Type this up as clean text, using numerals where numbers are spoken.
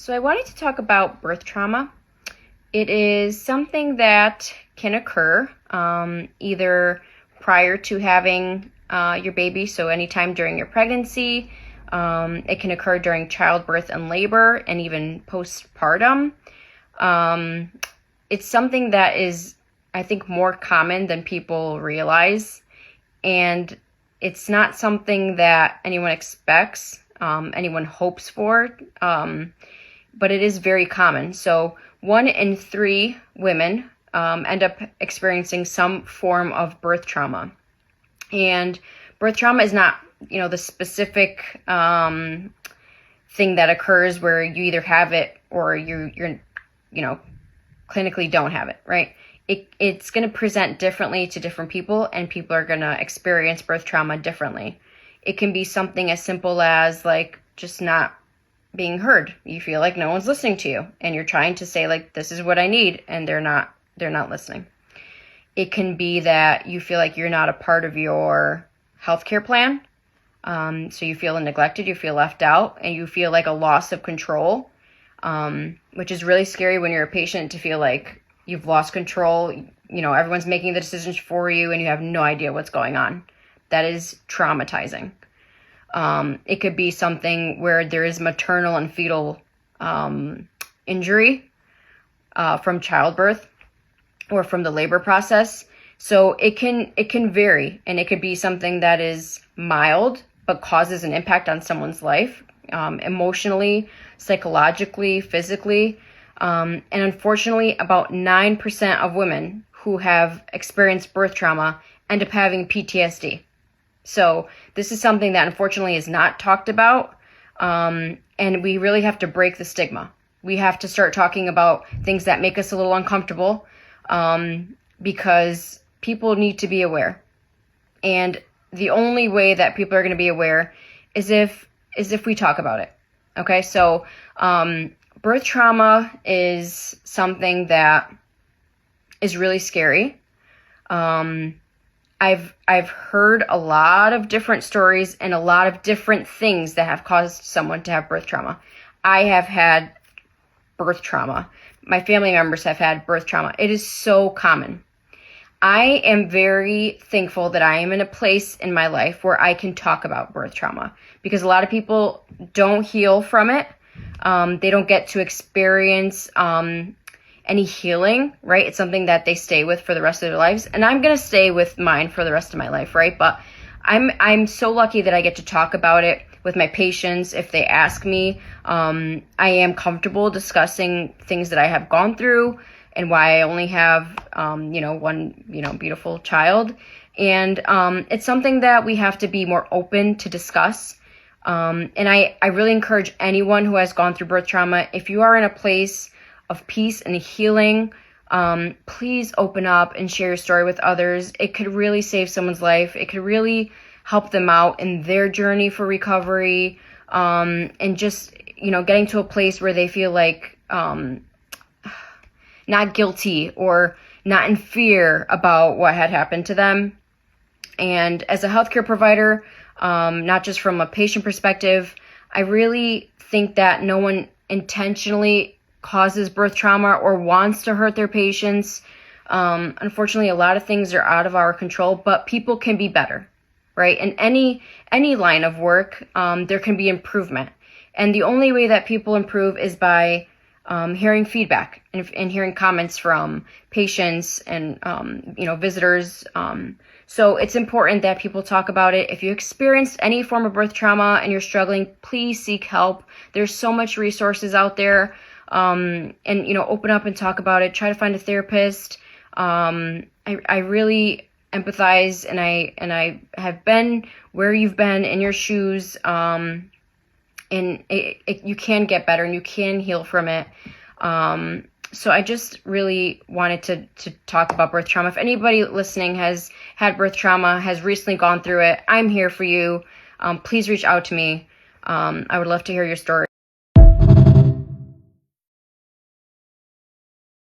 So I wanted to talk about birth trauma. It is something that can occur either prior to having your baby, so anytime during your pregnancy. It can occur during childbirth and labor and even postpartum. It's something that is, I think, more common than people realize. And it's not something that anyone expects, anyone hopes for. But it is very common. So 1 in 3 women end up experiencing some form of birth trauma. And birth trauma is not, the specific thing that occurs where you either have it or you're clinically don't have it, right? It's going to present differently to different people, and people are going to experience birth trauma differently. It can be something as simple as just not being heard. You feel like no one's listening to you, and you're trying to say this is what I need, and they're not listening. It can be that you feel like you're not a part of your healthcare plan. So you feel neglected, you feel left out, and you feel like a loss of control, which is really scary when you're a patient to feel like you've lost control. Everyone's making the decisions for you and you have no idea what's going on. That is traumatizing. It could be something where there is maternal and fetal injury from childbirth or from the labor process. So it can vary, and it could be something that is mild but causes an impact on someone's life, emotionally, psychologically, physically. And unfortunately, about 9% of women who have experienced birth trauma end up having PTSD. So this is something that unfortunately is not talked about, and we really have to break the stigma. We have to start talking about things that make us a little uncomfortable, because people need to be aware. And the only way that people are going to be aware is if we talk about it. Okay, so birth trauma is something that is really scary. I've heard a lot of different stories and a lot of different things that have caused someone to have birth trauma. I have had birth trauma. My family members have had birth trauma. It is so common. I am very thankful that I am in a place in my life where I can talk about birth trauma, because a lot of people don't heal from it. They don't get to experience any healing, right? It's something that they stay with for the rest of their lives. And I'm going to stay with mine for the rest of my life, right? But I'm so lucky that I get to talk about it with my patients. If they ask me, I am comfortable discussing things that I have gone through and why I only have, one, beautiful child. And it's something that we have to be more open to discuss. And I really encourage anyone who has gone through birth trauma, if you are in a place of peace and healing, please open up and share your story with others. It could really save someone's life. It could really help them out in their journey for recovery, and just, getting to a place where they feel like not guilty or not in fear about what had happened to them. And as a healthcare provider, not just from a patient perspective, I really think that no one intentionally causes birth trauma or wants to hurt their patients. Unfortunately, a lot of things are out of our control, but people can be better, right? In any line of work, there can be improvement. And the only way that people improve is by hearing feedback and hearing comments from patients and, visitors. So it's important that people talk about it. If you experienced any form of birth trauma and you're struggling, please seek help. There's so much resources out there. And open up and talk about it. Try to find a therapist. I really empathize, and I have been where you've been in your shoes. And you can get better and you can heal from it. So I just really wanted to talk about birth trauma. If anybody listening has had birth trauma, has recently gone through it, I'm here for you. Please reach out to me. I would love to hear your story.